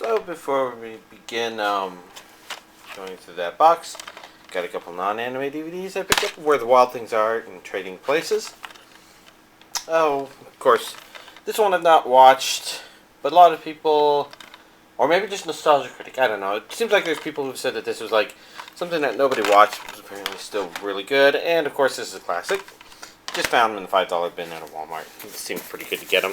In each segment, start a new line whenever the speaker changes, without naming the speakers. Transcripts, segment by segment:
So before we begin going through that box, got a couple non-anime DVDs I picked up, Where the Wild Things Are and Trading Places. Oh, of course, this one I've not watched, but a lot of people, or maybe just Nostalgia Critic, I don't know. It seems like there's people who've said that this was like something that nobody watched, but was apparently still really good. And of course, this is a classic. Just found them in the $5 bin at a Walmart. It seemed pretty good to get them.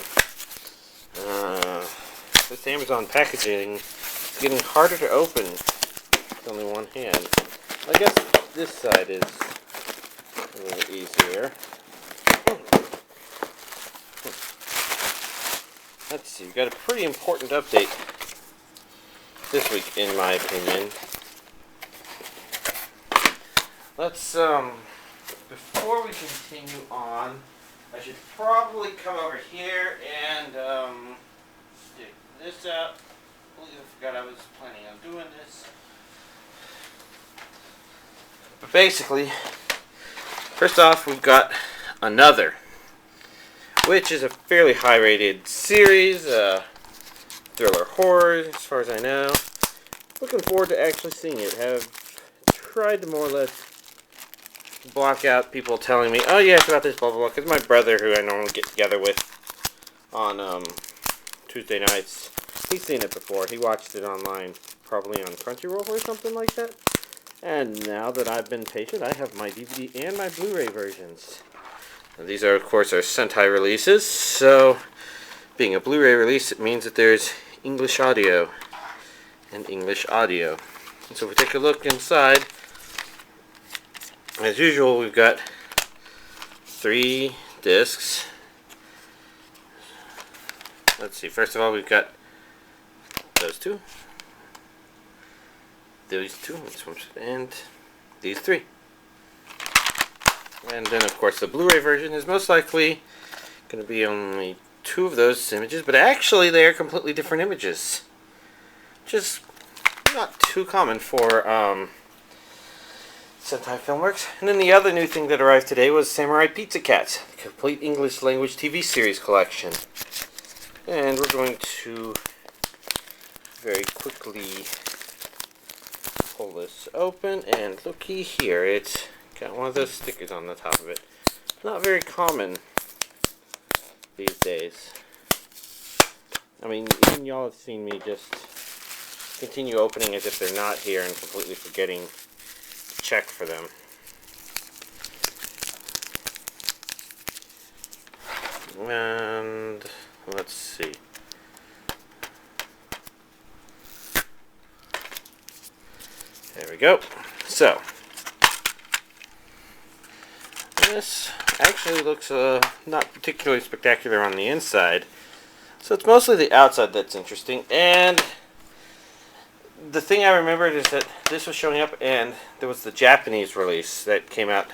This Amazon packaging is getting harder to open with only one hand. I guess this side is a little easier. Let's see, we've got a pretty important update this week, in my opinion. Let's, before we continue on, I should probably come over here and, stick this out. I forgot I was planning on doing this. But basically, first off, we've got Another, which is a fairly high-rated series, thriller horror, as far as I know. Looking forward to actually seeing it. Have tried to more or less block out people telling me, oh yeah, it's about this, blah blah blah, because my brother, who I normally get together with on Tuesday nights, he's seen it before. He watched it online, probably on Crunchyroll or something like that. And now that I've been patient, I have my DVD and my Blu-ray versions. Now, these are, of course, our Sentai releases, so being a Blu-ray release, it means that there's English audio and English audio. And so if we take a look inside, as usual, we've got 3 discs. Let's see, first of all, we've got those 2, these 2, and these 3. And then, of course, the Blu-ray version is most likely going to be only 2 of those images, but actually they are completely different images, which is not too common for Sentai Filmworks. And then the other new thing that arrived today was Samurai Pizza Cat, the complete English language TV series collection. And we're going to very quickly pull this open, and looky here, it's got one of those stickers on the top of it. Not very common these days. I mean, even y'all have seen me just continue opening as if they're not here and completely forgetting to check for them. And let's see. There we go. So, this actually looks not particularly spectacular on the inside. So it's mostly the outside that's interesting. And the thing I remembered is that this was showing up, and there was the Japanese release that came out,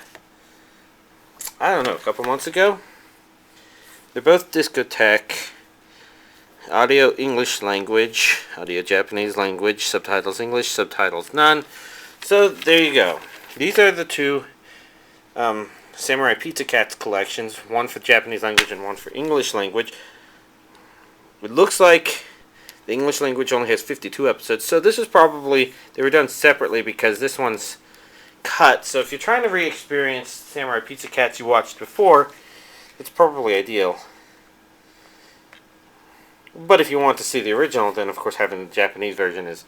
I don't know, a couple months ago. They're both discotheque, audio English language, audio Japanese language, subtitles English, subtitles none. So there you go. These are the 2 Samurai Pizza Cats collections, one for Japanese language and one for English language. It looks like the English language only has 52 episodes, so this is probably, they were done separately because this one's cut. So if you're trying to re-experience Samurai Pizza Cats you watched before, it's probably ideal. But if you want to see the original, then of course having the Japanese version is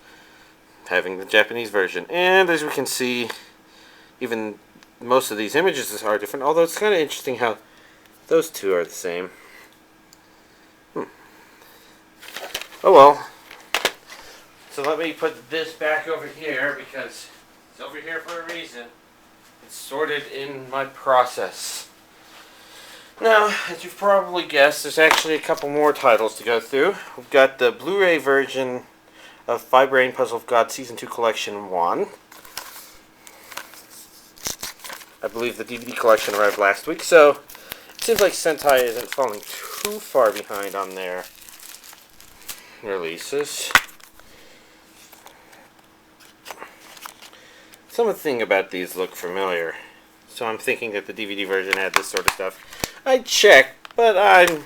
having the Japanese version. And as we can see, even most of these images are different, although it's kind of interesting how those 2 are the same. Oh well. So let me put this back over here, because it's over here for a reason. It's sorted in my process. Now, as you've probably guessed, there's actually a couple more titles to go through. We've got the Blu-ray version of Phi-Brain Puzzle of God Season 2 Collection 1. I believe the DVD collection arrived last week, so it seems like Sentai isn't falling too far behind on their releases. Some of the thing about these look familiar, so I'm thinking that the DVD version had this sort of stuff. I checked, but I'm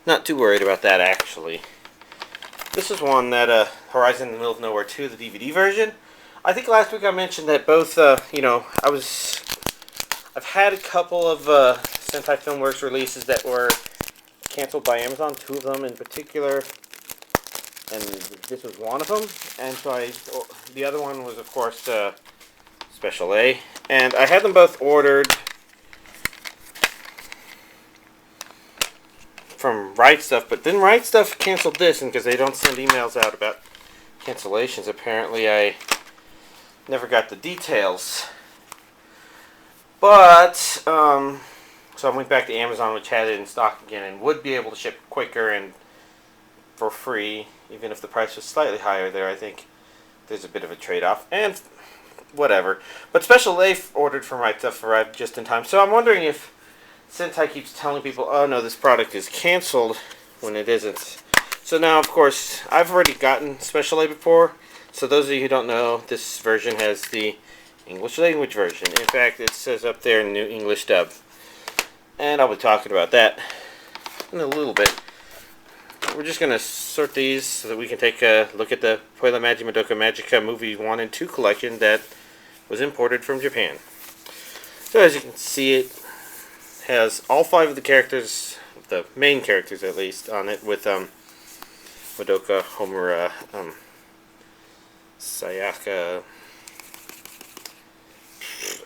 not too worried about that actually. This is one that Horizon in the Middle of Nowhere 2, the DVD version. I think last week I mentioned that both, I've had a couple of Sentai Filmworks releases that were canceled by Amazon, 2 of them in particular, and this was one of them. And so the other one was, of course, Special A, and I had them both ordered from Right Stuff, but then Right Stuff canceled this, and because they don't send emails out about cancellations, apparently I never got the details. But so I went back to Amazon, which had it in stock again and would be able to ship quicker and for free, even if the price was slightly higher there. I think there's a bit of a trade-off, and whatever. But Special A ordered from Right Stuff arrived just in time, so I'm wondering if Sentai keeps telling people, oh no, this product is canceled, when it isn't. So now, of course, I've already gotten Special A before, so those of you who don't know, this version has the English language version. In fact, it says up there New English Dub. And I'll be talking about that in a little bit. We're just going to sort these so that we can take a look at the Puella Magi Madoka Magica movie 1 and 2 collection that was imported from Japan. So as you can see, it has all 5 of the characters, the main characters at least, on it, with Madoka, Homura, Sayaka,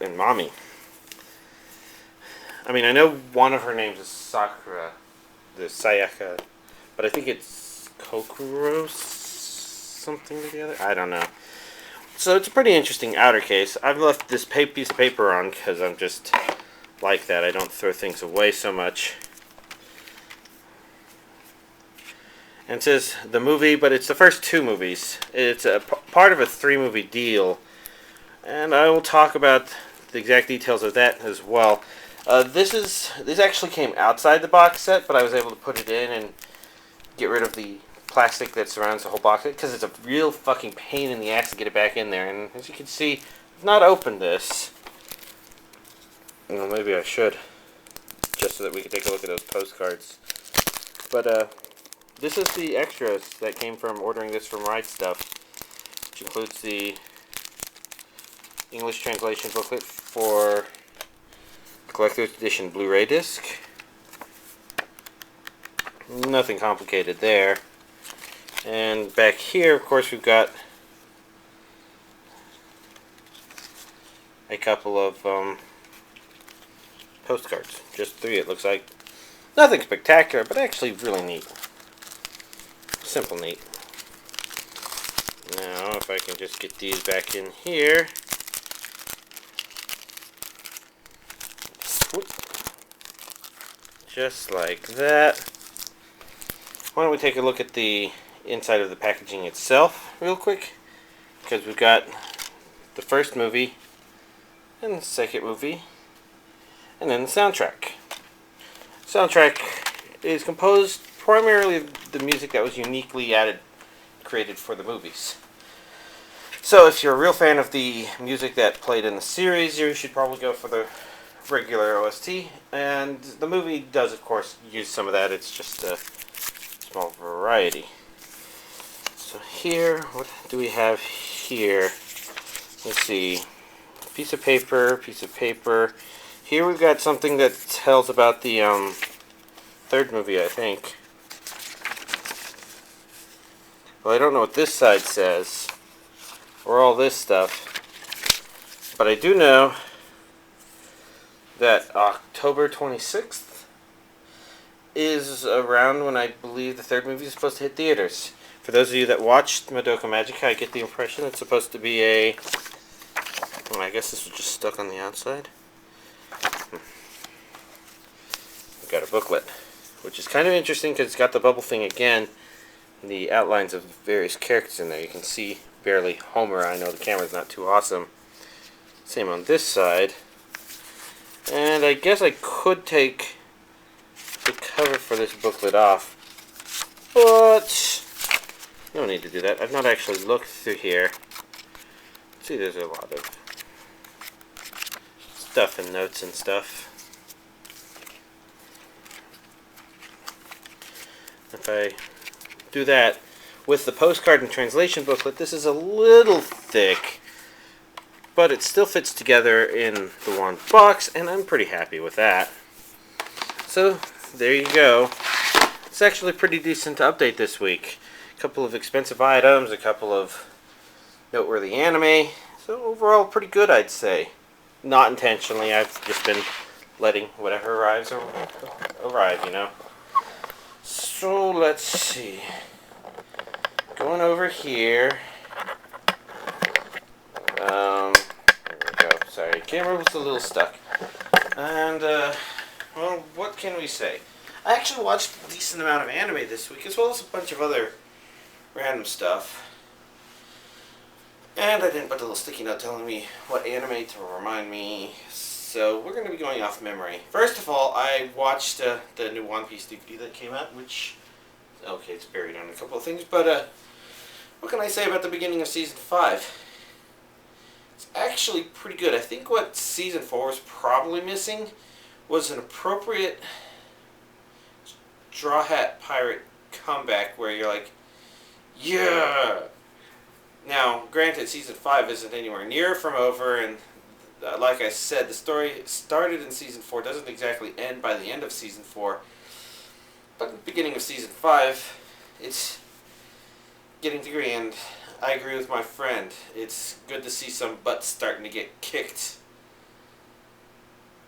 and Mami. I mean, I know one of her names is Sakura, the Sayaka, but I think it's Kokoro something or the other. I don't know. So it's a pretty interesting outer case. I've left this piece of paper on because I'm just like that. I don't throw things away so much. And it says the movie, but it's the first 2 movies. It's a part of a 3-movie deal, and I will talk about the exact details of that as well. This actually came outside the box set, but I was able to put it in and get rid of the plastic that surrounds the whole box set, because it's a real fucking pain in the ass to get it back in there. And as you can see, I've not opened this. Well, maybe I should, just so that we can take a look at those postcards. But this is the extras that came from ordering this from Right Stuff, which includes the English translation booklet for collector's edition Blu-ray disc. Nothing complicated there. And back here, of course, we've got a couple of postcards. Just 3, it looks like. Nothing spectacular, but actually really neat. Simple neat. Now, if I can just get these back in here. Just like that. Why don't we take a look at the inside of the packaging itself real quick, because we've got the first movie and the second movie and then the soundtrack. Soundtrack is composed primarily of the music that was uniquely created for the movies. So if you're a real fan of the music that played in the series, you should probably go for the regular OST, and the movie does, of course, use some of that. It's just a small variety. So here, what do we have here? Let's see. Piece of paper. Here we've got something that tells about the 3rd movie, I think. Well, I don't know what this side says, or all this stuff, but I do know that October 26th is around when I believe the 3rd movie is supposed to hit theaters. For those of you that watched Madoka Magica, I get the impression it's supposed to be a... Well, I guess this was just stuck on the outside. I've got a booklet, which is kind of interesting because it's got the bubble thing again, and the outlines of various characters in there. You can see barely Homer. I know the camera's not too awesome. Same on this side. And I guess I could take the cover for this booklet off, but you don't need to do that. I've not actually looked through here. See, there's a lot of stuff and notes and stuff. If I do that, with the postcard and translation booklet. This is a little thick, but it still fits together in the one box, and I'm pretty happy with that. So, there you go. It's actually pretty decent to update this week. A couple of expensive items, a couple of noteworthy anime. So, overall, pretty good, I'd say. Not intentionally, I've just been letting whatever arrives arrive, you know. So, let's see. Going over here. There we go. Sorry, camera was a little stuck. And, well, what can we say? I actually watched a decent amount of anime this week, as well as a bunch of other random stuff. And I didn't put a little sticky note telling me what anime to remind me. So we're going to be going off memory. First of all, I watched the new One Piece DVD that came out, which, okay, it's buried on a couple of things, but what can I say about the beginning of Season 5? It's actually pretty good. I think what Season 4 was probably missing was an appropriate Straw Hat Pirate comeback where you're like, yeah! Now, granted, Season 5 isn't anywhere near from over, and like I said, the story started in Season 4, doesn't exactly end by the end of Season 4, but in the beginning of Season 5, it's getting to agree, and I agree with my friend. It's good to see some butts starting to get kicked,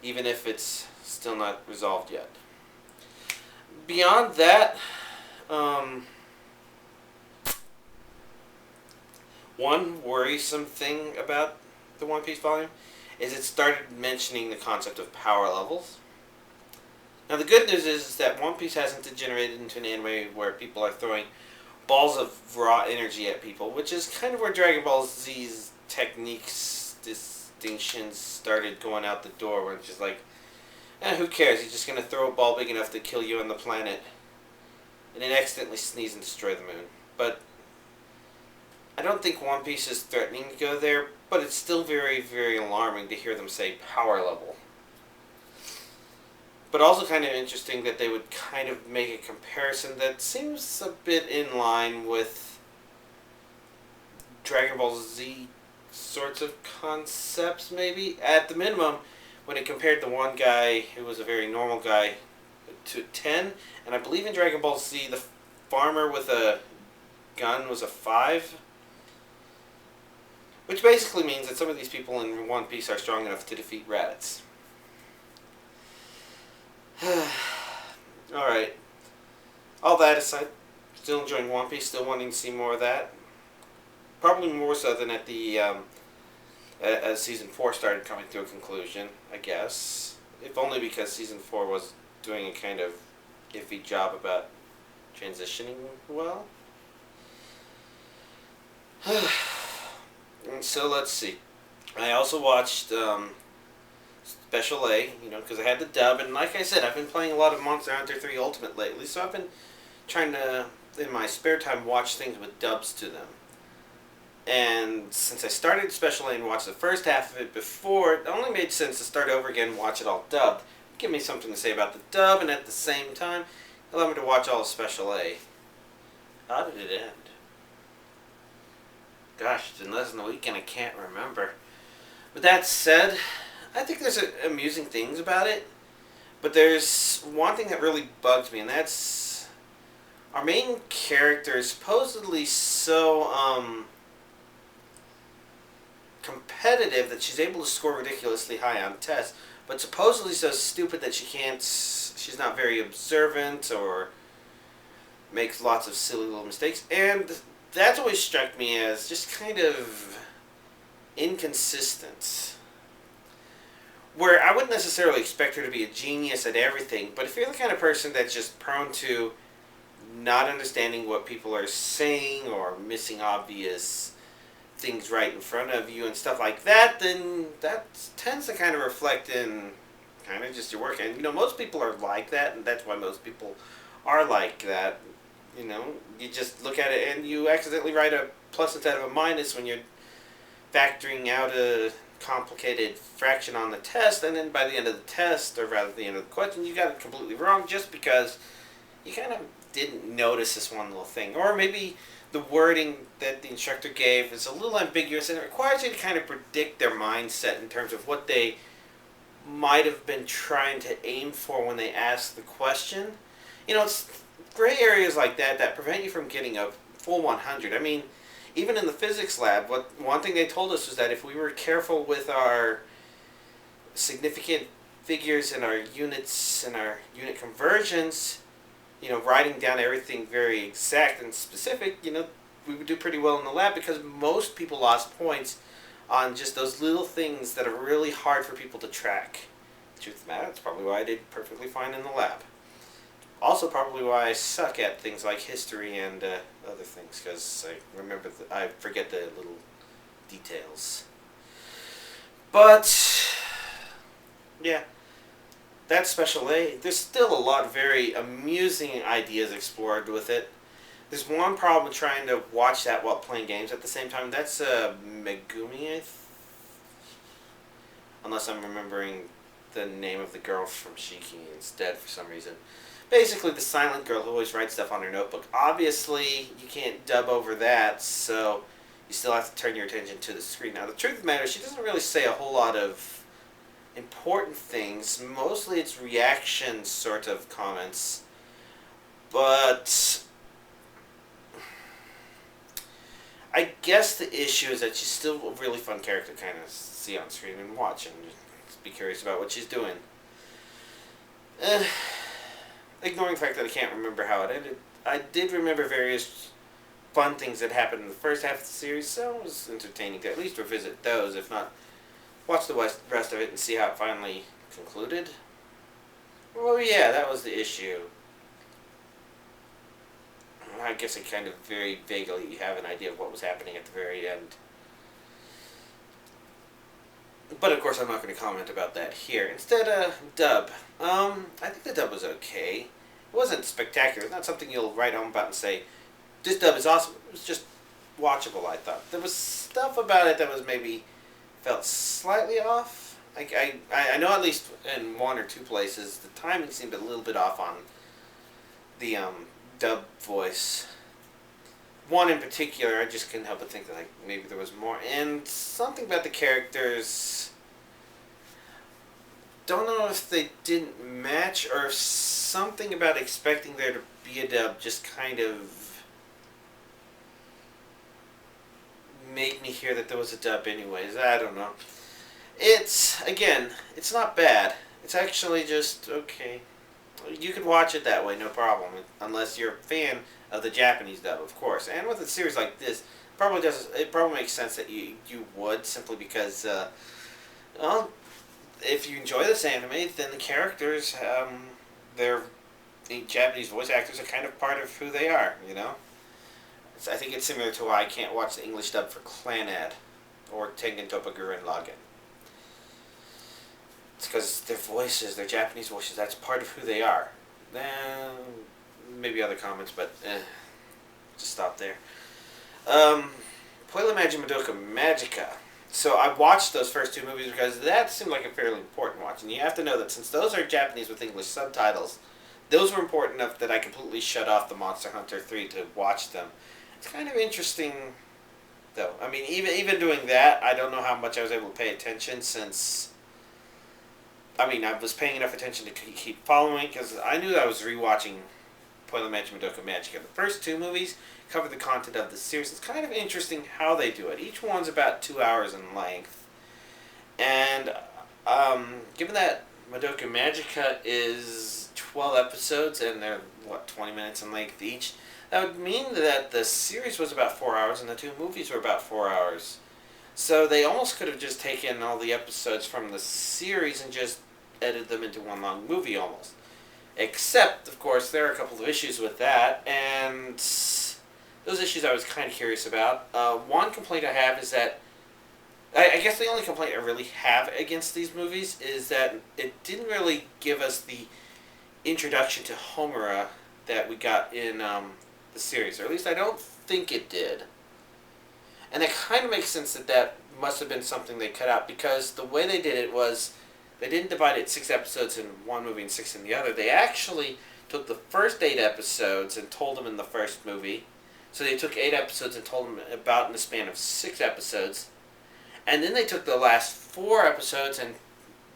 even if it's still not resolved yet. Beyond that, one worrisome thing about the One Piece volume is it started mentioning the concept of power levels. Now the good news is that One Piece hasn't degenerated into an anime where people are throwing balls of raw energy at people, which is kind of where Dragon Ball Z's techniques, distinctions started going out the door, where it's just like, who cares, he's just going to throw a ball big enough to kill you on the planet and then accidentally sneeze and destroy the moon. But I don't think One Piece is threatening to go there, but it's still very, very alarming to hear them say power level. But also kind of interesting that they would kind of make a comparison that seems a bit in line with Dragon Ball Z sorts of concepts, maybe. At the minimum, when it compared the one guy who was a very normal guy to 10, and I believe in Dragon Ball Z, the farmer with a gun was a 5. Which basically means that some of these people in One Piece are strong enough to defeat Raditz. Alright. All that aside, still enjoying One Piece, still wanting to see more of that. Probably more so than at the, as Season 4 started coming to a conclusion, I guess. If only because Season 4 was doing a kind of iffy job about transitioning well. And so let's see. I also watched Special A, because I had the dub, and like I said, I've been playing a lot of Monster Hunter 3 Ultimate lately, so I've been trying to, in my spare time, watch things with dubs to them. And since I started Special A and watched the first half of it before, it only made sense to start over again and watch it all dubbed. Give me something to say about the dub, and at the same time, allow me to watch all of Special A. How did it end? Gosh, it's been less than a week and I can't remember. But that said, I think there's amusing things about it. But there's one thing that really bugs me, and that's our main character is supposedly so competitive that she's able to score ridiculously high on tests, but supposedly so stupid that she's not very observant or makes lots of silly little mistakes. And that's always struck me as just kind of inconsistent. Where I wouldn't necessarily expect her to be a genius at everything, but if you're the kind of person that's just prone to not understanding what people are saying or missing obvious things right in front of you and stuff like that, then that tends to kind of reflect in kind of just your work. And, most people are like that, and that's why most people are like that. You just look at it and you accidentally write a plus instead of a minus when you're factoring out a complicated fraction on the test, and then by the end of the test, or rather the end of the question, you got it completely wrong just because you kind of didn't notice this one little thing. Or maybe the wording that the instructor gave is a little ambiguous, and it requires you to kind of predict their mindset in terms of what they might have been trying to aim for when they asked the question. It's gray areas like that prevent you from getting a full 100. I mean, even in the physics lab, one thing they told us was that if we were careful with our significant figures and our units and our unit conversions, writing down everything very exact and specific, we would do pretty well in the lab, because most people lost points on just those little things that are really hard for people to track. Truth of the matter, that's probably why I did perfectly fine in the lab. Also, probably why I suck at things like history and other things, because I forget the little details. But yeah, that's Special A. There's still a lot of very amusing ideas explored with it. There's one problem trying to watch that while playing games at the same time. That's Megumi, unless I'm remembering the name of the girl from Shiki instead for some reason. Basically, the silent girl who always writes stuff on her notebook. Obviously, you can't dub over that, so you still have to turn your attention to the screen. Now, the truth of the matter is, she doesn't really say a whole lot of important things. Mostly it's reaction sort of comments. But I guess the issue is that she's still a really fun character to kind of see on screen and watch and just be curious about what she's doing. Ignoring the fact that I can't remember how it ended, I did remember various fun things that happened in the first half of the series, so it was entertaining to at least revisit those, if not watch the rest of it and see how it finally concluded. Well, yeah, that was the issue. I guess I kind of very vaguely have an idea of what was happening at the very end. But of course I'm not going to comment about that here. Instead, dub. I think the dub was okay. It wasn't spectacular. It's not something you'll write home about and say, this dub is awesome. It was just watchable, I thought. There was stuff about it that was maybe felt slightly off. I know at least in one or two places the timing seemed a little bit off on the dub voice. One in particular, I just couldn't help but think that maybe there was more. And something about the characters, don't know if they didn't match or if something about expecting there to be a dub just kind of made me hear that there was a dub anyways. I don't know. It's not bad. It's actually just okay. You could watch it that way, no problem, unless you're a fan of the Japanese dub, of course. And with a series like this, it probably makes sense that you would, simply because, well, if you enjoy this anime, then the characters, the Japanese voice actors are kind of part of who they are, I think it's similar to why I can't watch the English dub for Clannad or Tengen Toppa Gurren Lagann. It's because their Japanese voices, that's part of who they are. Maybe other comments, but just stop there. Puella Magi Madoka Magica. So I watched those first two movies because that seemed like a fairly important watch. And you have to know that since those are Japanese with English subtitles, those were important enough that I completely shut off the Monster Hunter 3 to watch them. It's kind of interesting, though. I mean, even doing that, I don't know how much I was able to pay attention since... I mean, I was paying enough attention to keep following, because I knew that I was rewatching Puella Magi Madoka Magica. The first two movies cover the content of the series. It's kind of interesting how they do it. Each one's about 2 hours in length. And given that Madoka Magica is 12 episodes, and they're, 20 minutes in length each, that would mean that the series was about 4 hours, and the two movies were about 4 hours. So they almost could have just taken all the episodes from the series and just edited them into one long movie almost. Except, of course, there are a couple of issues with that, and those issues I was kind of curious about. One complaint I have is that, I guess the only complaint I really have against these movies is that it didn't really give us the introduction to Homura that we got in the series, or at least I don't think it did. And it kind of makes sense that must have been something they cut out, because the way they did it was, they didn't divide it 6 episodes in one movie and 6 in the other. They actually took the first 8 episodes and told them in the first movie, So they took 8 episodes and told them about in the span of 6 episodes. And then they took the last 4 episodes and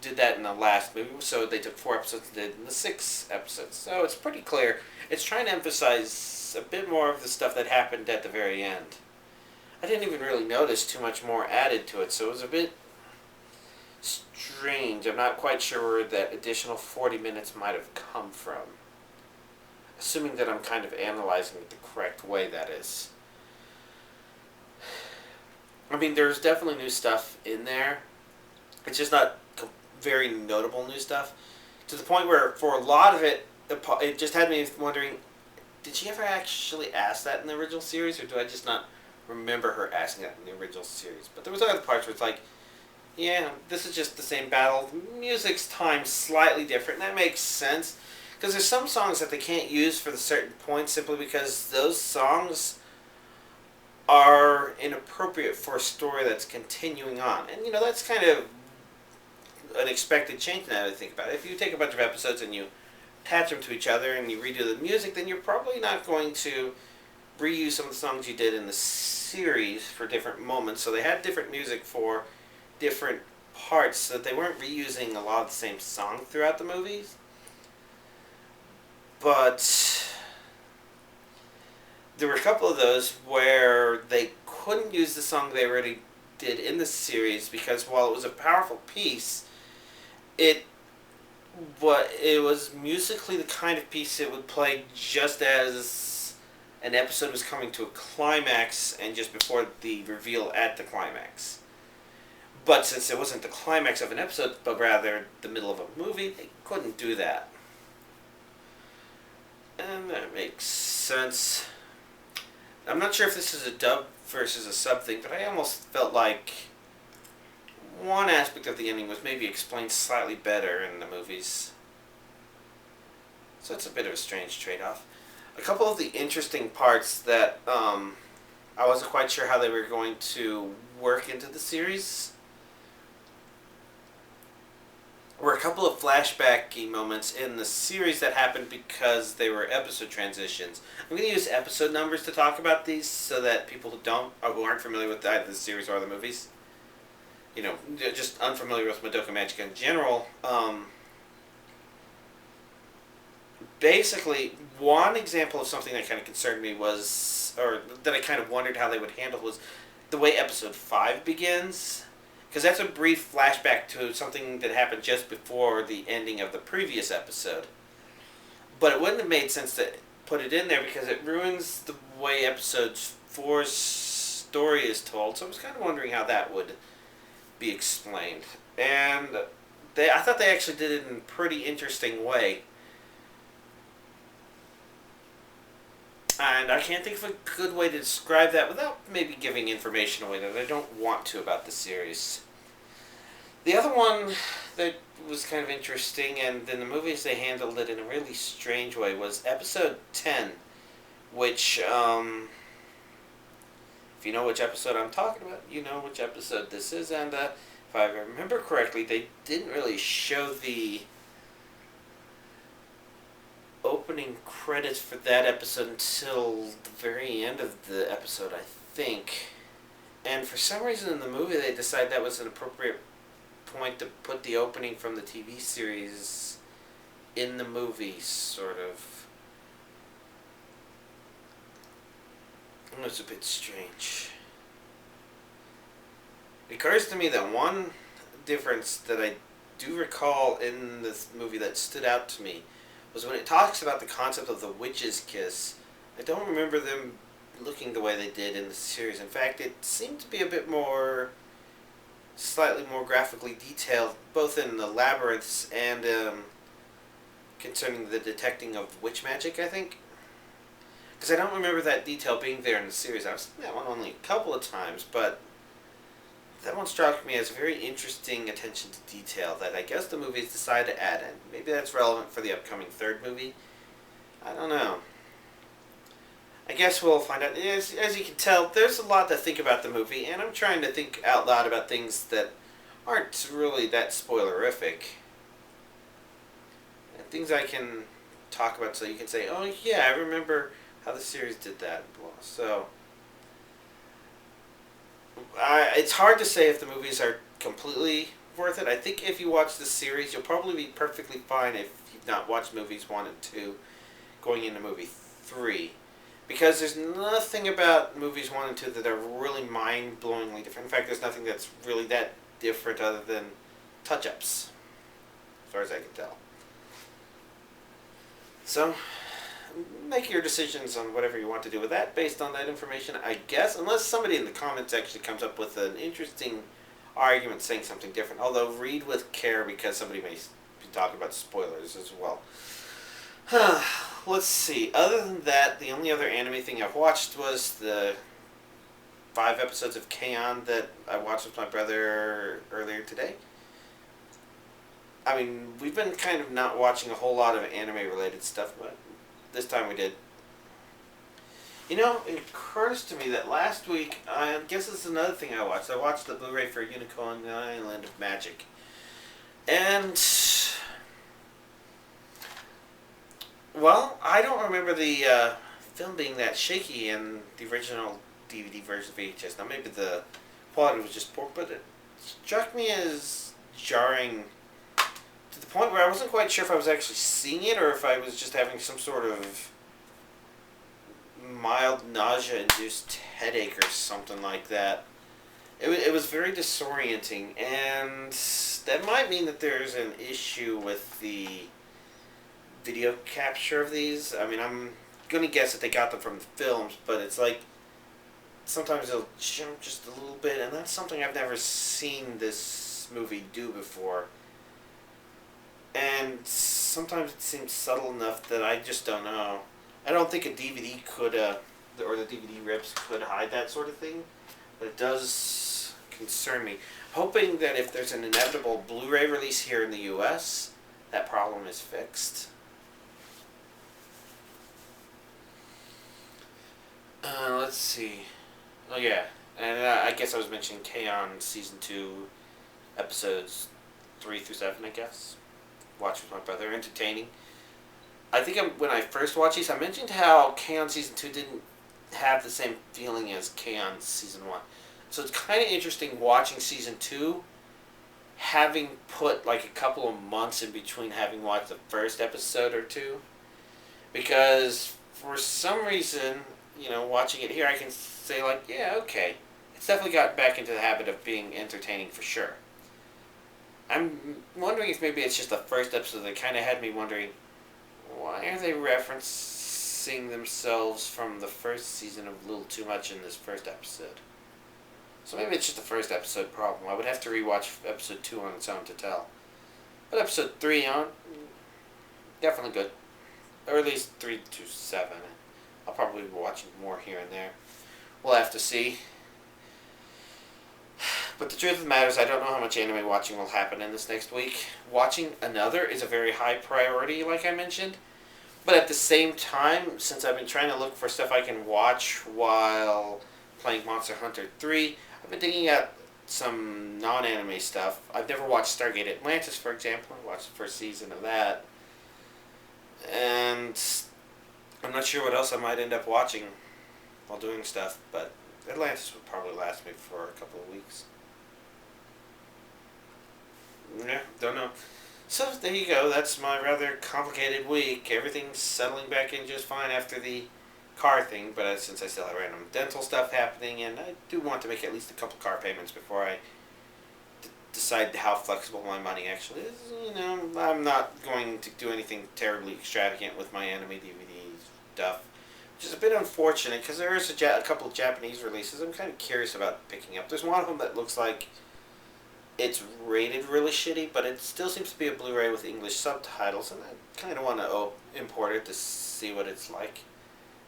did that in the last movie. So they took 4 episodes and did it in the 6 episodes. So it's pretty clear. It's trying to emphasize a bit more of the stuff that happened at the very end. I didn't even really notice too much more added to it, so it was a bit strange. I'm not quite sure where that additional 40 minutes might have come from. Assuming that I'm kind of analyzing it the correct way, that is. I mean, there's definitely new stuff in there. It's just not very notable new stuff. To the point where, for a lot of it, it just had me wondering, did she ever actually ask that in the original series, or do I just not remember her asking that in the original series? But there was other parts where it's like, yeah, this is just the same battle. Music's timed slightly different, and that makes sense. Because there's some songs that they can't use for the certain points simply because those songs are inappropriate for a story that's continuing on. And, you know, that's kind of an expected change now that I think about it. If you take a bunch of episodes and you attach them to each other and you redo the music, then you're probably not going to reuse some of the songs you did in the series for different moments. So they had different music for different parts so that they weren't reusing a lot of the same song throughout the movies. But there were a couple of those where they couldn't use the song they already did in the series because while it was a powerful piece, it was musically the kind of piece it would play just as an episode was coming to a climax and just before the reveal at the climax. But since it wasn't the climax of an episode, but rather the middle of a movie, they couldn't do that. And that makes sense. I'm not sure if this is a dub versus a sub thing, but I almost felt like one aspect of the ending was maybe explained slightly better in the movies. So it's a bit of a strange trade-off. A couple of the interesting parts that I wasn't quite sure how they were going to work into the series were a couple of flashbacky moments in the series that happened because they were episode transitions. I'm going to use episode numbers to talk about these so that people who aren't familiar with either the series or the movies, you know, just unfamiliar with Madoka Magica in general, basically, one example of something that kind of concerned me was, or that I kind of wondered how they would handle, was the way episode 5 begins. Because that's a brief flashback to something that happened just before the ending of the previous episode. But it wouldn't have made sense to put it in there because it ruins the way episode 4's story is told. So I was kind of wondering how that would be explained. And I thought they actually did it in a pretty interesting way. And I can't think of a good way to describe that without maybe giving information away that I don't want to about the series. The other one that was kind of interesting, and in the movies they handled it in a really strange way, was episode 10, which, if you know which episode I'm talking about, you know which episode this is, and if I remember correctly, they didn't really show the opening credits for that episode until the very end of the episode, I think. And for some reason in the movie they decided that was an appropriate point to put the opening from the TV series in the movie, sort of. It was a bit strange. It occurs to me that one difference that I do recall in this movie that stood out to me was when it talks about the concept of the witch's kiss. I don't remember them looking the way they did in the series. In fact, it seemed to be a bit more, slightly more graphically detailed, both in the labyrinths and concerning the detecting of witch magic, I think. Because I don't remember that detail being there in the series. I've seen that one only a couple of times, but that one struck me as a very interesting attention to detail that I guess the movies decided to add in. Maybe that's relevant for the upcoming third movie. I don't know. I guess we'll find out. As you can tell, there's a lot to think about the movie, and I'm trying to think out loud about things that aren't really that spoilerific. And things I can talk about so you can say, oh yeah, I remember how the series did that. So, it's hard to say if the movies are completely worth it. I think if you watch the series, you'll probably be perfectly fine if you've not watched movies 1 and 2 going into movie 3. Because there's nothing about movies 1 and 2 that are really mind-blowingly different. In fact, there's nothing that's really that different other than touch-ups, as far as I can tell. So, make your decisions on whatever you want to do with that based on that information, I guess. Unless somebody in the comments actually comes up with an interesting argument saying something different. Although, read with care because somebody may be talking about spoilers as well. Let's see. Other than that, the only other anime thing I've watched was the 5 episodes of K-On! That I watched with my brother earlier today. I mean, we've been kind of not watching a whole lot of anime-related stuff, but this time we did. You know, it occurs to me that last week, I guess this is another thing I watched. I watched the Blu-ray for Unicorn Island of Magic. And, well, I don't remember the film being that shaky in the original DVD version of VHS. Now, maybe the quality was just poor, but it struck me as jarring to the point where I wasn't quite sure if I was actually seeing it or if I was just having some sort of mild nausea-induced headache or something like that. It was very disorienting, and that might mean that there's an issue with the video capture of these. I mean, I'm going to guess that they got them from the films, but it's like sometimes they'll jump just a little bit, and that's something I've never seen this movie do before. And sometimes it seems subtle enough that I just don't know. I don't think a DVD could, or the DVD rips could hide that sort of thing, but it does concern me. Hoping that if there's an inevitable Blu-ray release here in the US, that problem is fixed. Let's see. Oh yeah, and I guess I was mentioning K-On! Season 2, episodes 3 through 7, I guess. Watch with my brother, entertaining. I think when I first watched these, I mentioned how K-On! Season 2 didn't have the same feeling as K-On! Season 1. So it's kind of interesting watching Season 2, having put like a couple of months in between having watched the first episode or two. Because for some reason, you know, watching it here, I can say like, yeah, okay. It's definitely got back into the habit of being entertaining for sure. I'm wondering if maybe it's just the first episode that kind of had me wondering, why are they referencing themselves from the first season a little too much in this first episode? So maybe it's just the first episode problem. I would have to rewatch episode 2 on its own to tell. But episode 3 on, definitely good. Or at least 3 to 7. I'll probably be watching more here and there. We'll have to see. But the truth of the matter is I don't know how much anime watching will happen in this next week. Watching another is a very high priority, like I mentioned. But at the same time, since I've been trying to look for stuff I can watch while playing Monster Hunter 3, I've been digging out some non-anime stuff. I've never watched Stargate Atlantis, for example. I watched the first season of that. And I'm not sure what else I might end up watching while doing stuff, but Atlantis would probably last me for a couple of weeks. Yeah, don't know. So there you go. That's my rather complicated week. Everything's settling back in just fine after the car thing, but since I still have random dental stuff happening, and I do want to make at least a couple car payments before I decide how flexible my money actually is. You know, I'm not going to do anything terribly extravagant with my anime DVD stuff, which is a bit unfortunate because there is a couple of Japanese releases I'm kind of curious about picking up. There's one of them that looks like it's rated really shitty, but it still seems to be a Blu-ray with English subtitles, and I kind of want to import it to see what it's like.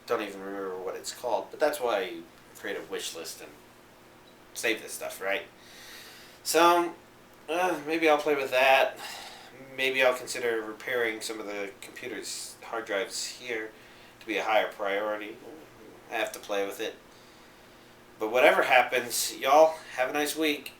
Don't even remember what it's called, but that's why you create a wish list and save this stuff, right? So, maybe I'll play with that. Maybe I'll consider repairing some of the computer's hard drives here to be a higher priority. I have to play with it. But whatever happens, y'all, have a nice week.